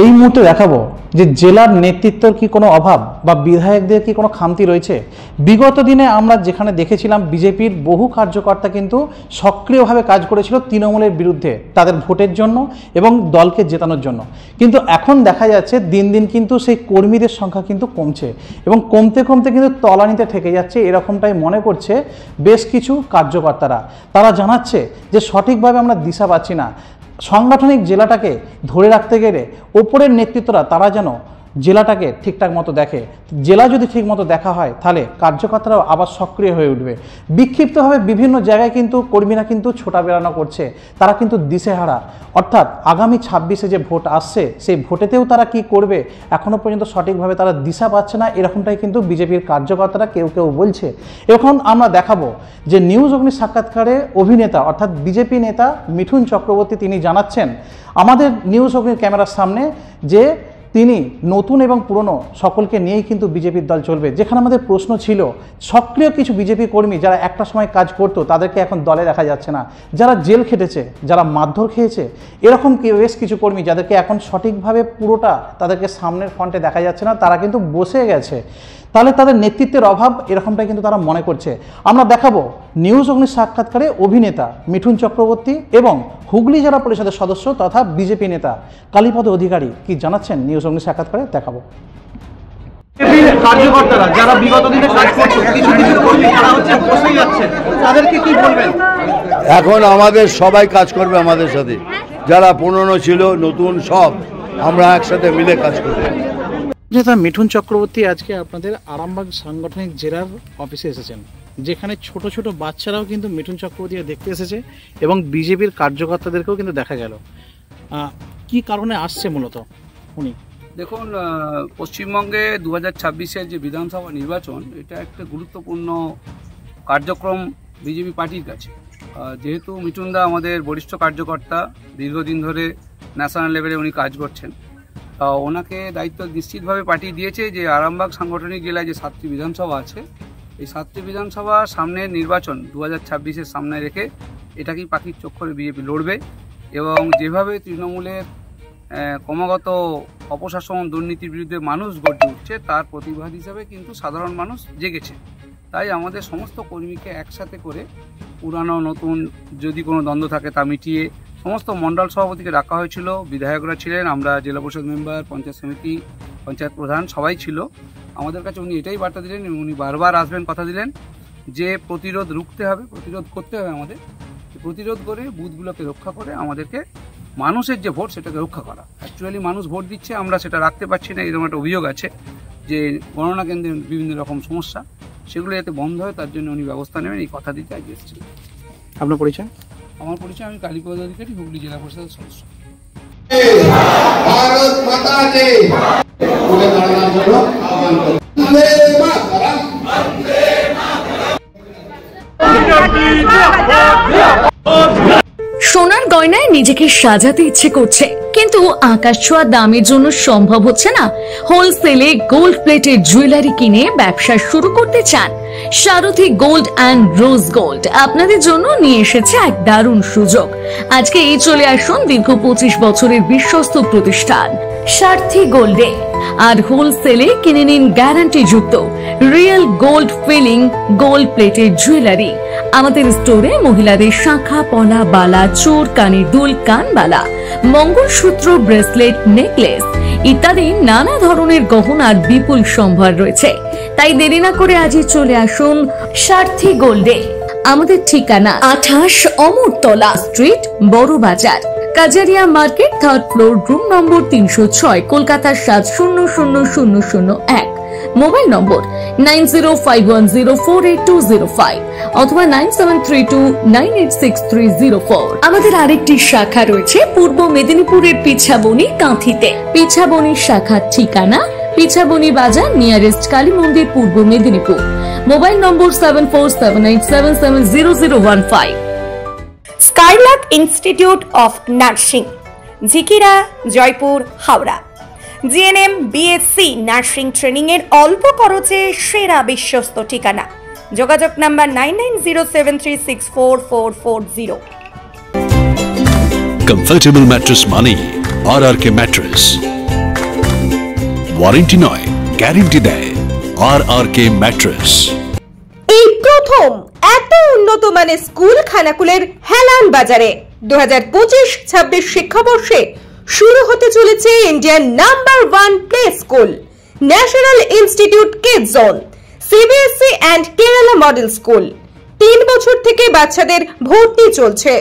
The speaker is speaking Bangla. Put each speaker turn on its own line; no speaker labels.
এই মুহূর্তে দেখাবো যে জেলার নেতৃত্বের কি কোনো অভাব বা বিধায়কদের কি কোনো খামতি রয়েছে। বিগত দিনে আমরা যেখানে দেখেছিলাম বিজেপির বহু কার্যকর্তা কিন্তু সক্রিয়ভাবে কাজ করেছিল তৃণমূলের বিরুদ্ধে তাদের ভোটের জন্য এবং দলকে জেতানোর জন্য, কিন্তু এখন দেখা যাচ্ছে দিন দিন কিন্তু সেই কর্মীদের সংখ্যা কিন্তু কমছে এবং কমতে কমতে কিন্তু তলানিতে ঠেকে যাচ্ছে, এরকমটাই মনে করছে বেশ কিছু কার্যকর্তারা। তারা জানাচ্ছে যে সঠিকভাবে আমরা দিশা পাচ্ছি না। সাংগঠনিক জেলাটাকে ধরে রাখতে গেলে ওপরের নেতৃত্বরা তারা যেন জেলাটাকে ঠিকঠাক মতো দেখে। জেলা যদি ঠিক মতো দেখা হয় তাহলে কার্যকর্তারাও আবার সক্রিয় হয়ে উঠবে। বিক্ষিপ্তভাবে বিভিন্ন জায়গায় কিন্তু কর্মীরা কিন্তু ছোটা বেড়ানো করছে, তারা কিন্তু দিশেহারা। অর্থাৎ আগামী 26-এ যে ভোট আসছে সেই ভোটেতেও তারা কি করবে এখনও পর্যন্ত সঠিকভাবে তারা দিশা পাচ্ছে না, এরকমটাই কিন্তু বিজেপির কার্যকর্তারা কেউ কেউ বলছে। এখন আমরা দেখাবো যে নিউজ অগ্নি সাক্ষাৎকারে অভিনেতা অর্থাৎ বিজেপি নেতা মিঠুন চক্রবর্তী তিনি জানাচ্ছেন আমাদের নিউজ অগ্নির ক্যামেরার সামনে যে তিনি নতুন এবং পুরনো সকলকে নিয়েই কিন্তু বিজেপির দল চলবে। যেখানে আমাদের প্রশ্ন ছিল সক্রিয় কিছু বিজেপি কর্মী যারা একটা সময় কাজ করতো তাদেরকে এখন দলে দেখা যাচ্ছে না, যারা জেল খেটেছে, যারা মারধর খেয়েছে, এরকম বেশ কিছু কর্মী যাদেরকে এখন সঠিকভাবে পুরোটা তাদেরকে সামনের ফ্রন্টে দেখা যাচ্ছে না, তারা কিন্তু বসে গেছে। তাহলে তাদের নেতৃত্বের অভাব এরকমটাই কিন্তু তারা মনে করছে। আমরা দেখাবো নিউজ অগ্নির সাক্ষাৎকারে অভিনেতা মিঠুন চক্রবর্তী এবং হুগলি জেলা পরিষদের সদস্য তথা বিজেপি নেতা কালীপদ অধিকারী কি জানাচ্ছেন নিউজ অগ্নির সাক্ষাৎকারে দেখাবো। কার্যকর্তারা যারা বিগত দিনে কাজ করছে কিছু কিছু কর্মী যারা হচ্ছে বসে যাচ্ছে তাদেরকে কি বলবেন?
এখন আমাদের সবাই কাজ করবে আমাদের সাথে, যারা পুরনো ছিল নতুন সব আমরা একসাথে মিলে কাজ করব।
যেটা মিঠুন চক্রবর্তী আজকে আপনাদের আরামবাগ সাংগঠনিক জেলার অফিসে এসেছেন, যেখানে ছোট ছোট বাচ্চারাও কিন্তু মিঠুন চক্রবর্তী দেখতে এসেছে এবং বিজেপির কার্যকর্তাদেরকেও কিন্তু দেখা গেল। কি কারণে আসছে মূলত উনি?
দেখুন, পশ্চিমবঙ্গে 2026-এর যে বিধানসভা নির্বাচন এটা একটা গুরুত্বপূর্ণ কার্যক্রম বিজেপি পার্টির কাছে। যেহেতু মিঠুনদা আমাদের বরিষ্ঠ কার্যকর্তা, দীর্ঘদিন ধরে ন্যাশনাল লেভেলে উনি কাজ করছেন, ওনাকে দায়িত্ব নিশ্চিতভাবে পার্টি দিয়েছে যে আরামবাগ সাংগঠনিক জেলায় যে 7টি বিধানসভা আছে এই 7টি বিধানসভা সামনের নির্বাচন 2026-এর সামনে রেখে এটাকেই পাখির চোখ করে বিজেপি লড়বে এবং যেভাবে তৃণমূলের ক্রমাগত অপশাসন দুর্নীতির বিরুদ্ধে মানুষ গর্জে উঠছে তার প্রতিবাদ হিসাবে কিন্তু সাধারণ মানুষ জেগেছে। তাই আমাদের সমস্ত কর্মীকে একসাথে করে পুরানো নতুন যদি কোনো দ্বন্দ্ব থাকে তা মিটিয়ে সমস্ত মণ্ডল সভাপতিকে ডাকা হয়েছিল, বিধায়করা ছিলেন, আমরা জেলা পরিষদ মেম্বার, পঞ্চায়েত সমিতি, পঞ্চায়েত প্রধান সবাই ছিল। আমাদের কাছে উনি এটাই বার্তা দিলেন, উনি বারবার আসবেন, কথা দিলেন যে প্রতিরোধ রুখতে হবে, প্রতিরোধ করতে হবে, আমাদের প্রতিরোধ করে বুথগুলোকে রক্ষা করে আমাদেরকে মানুষের যে ভোট সেটাকে রক্ষা করা। অ্যাকচুয়ালি মানুষ ভোট দিচ্ছে, আমরা সেটা রাখতে পারছি না, এরকম একটা অভিযোগ আছে যে গণনা কেন্দ্রে বিভিন্ন রকম সমস্যা, সেগুলো যাতে বন্ধ হয় তার জন্য উনি ব্যবস্থা নেবেন, এই কথা দিতে আজ এসেছিলেন।
আপনার পরিচয়?
আমার পরিচয়, আমি কালীপদ অধিকারী, হুগলি জেলা পরিষদের সদস্য।
ভারত মাতা জয় বলে দাঁড়ানোর জন্য আহ্বান করি।
সোনার গয়নায় নিজেকে সাজাতে ইচ্ছে করছে কিন্তু আকাশ ছোঁয়া দামের জন্য সম্ভব হচ্ছে না। হোলসেলে গোল্ড প্লেটের জুয়েলারি কিনে ব্যবসা শুরু করতে চান? সারথী গোল্ড অ্যান্ড রোজ গোল্ড আপনাদের জন্য নিয়ে এসেছে এক দারুণ সুযোগ। আজকে এই চলে আসুন দীর্ঘ 25 বছরের বিশ্বস্ত প্রতিষ্ঠান সারথী গোল্ডে আর হোলসেলে কিনে নিন গ্যারান্টি যুক্ত রিয়েল গোল্ড ফিলিং গোল্ড প্লেটের জুয়েলারি। আমাদের স্টোরে মহিলাদের শাঁখা, পলা, বালা, চোর, কানের দুল, কানবালা, মঙ্গলসূত্র, ব্রেসলেট, নেকলেস ইত্যাদি নানা ধরনের গহনার বিপুল সম্ভার রয়েছে। তাই দেরি না করে আজই চলে আসুন সারথী গোল্ডে। আমাদের ঠিকানা 28 অমরতলা স্ট্রিট, বড় বাজার, Kajaria market, 3rd floor, room number 306, Kolkata 700001। Mobile নম্বর 9051048205 অথবা 9732986304। আমাদের আরেকটি শাখা রয়েছে পূর্ব মেদিনীপুরের পিছাবনি কাঁথিতে। পিছাবনির শাখার ঠিকানা পিছাবনি বাজার, নিয়ারেস্ট কালী মন্দির, পূর্ব Medinipur. Mobile number 7478770015।
Skylark institute of nursing, Jhikira, Jaipur, Howrah. GNM, BSc nursing training এর অল্প খরচে সেরা বিশ্বস্ত ঠিকানা। যোগাযোগ number 9907364440।
Comfortable mattress money, RRK mattress. Warranty নয়, গ্যারেন্টি দেয় RRK ম্যাট্রেস।
এই প্রথম এত উন্নত মানের স্কুল খানাকুলের হেলান বাজারে 2025-26 শিক্ষাবর্ষে শুরু হতে চলেছে Indian number 1 play school, National Institute Kids Zone, CBSE and Kerala model school. 3 বছর থেকে বাচ্চাদের ভর্তি চলছে।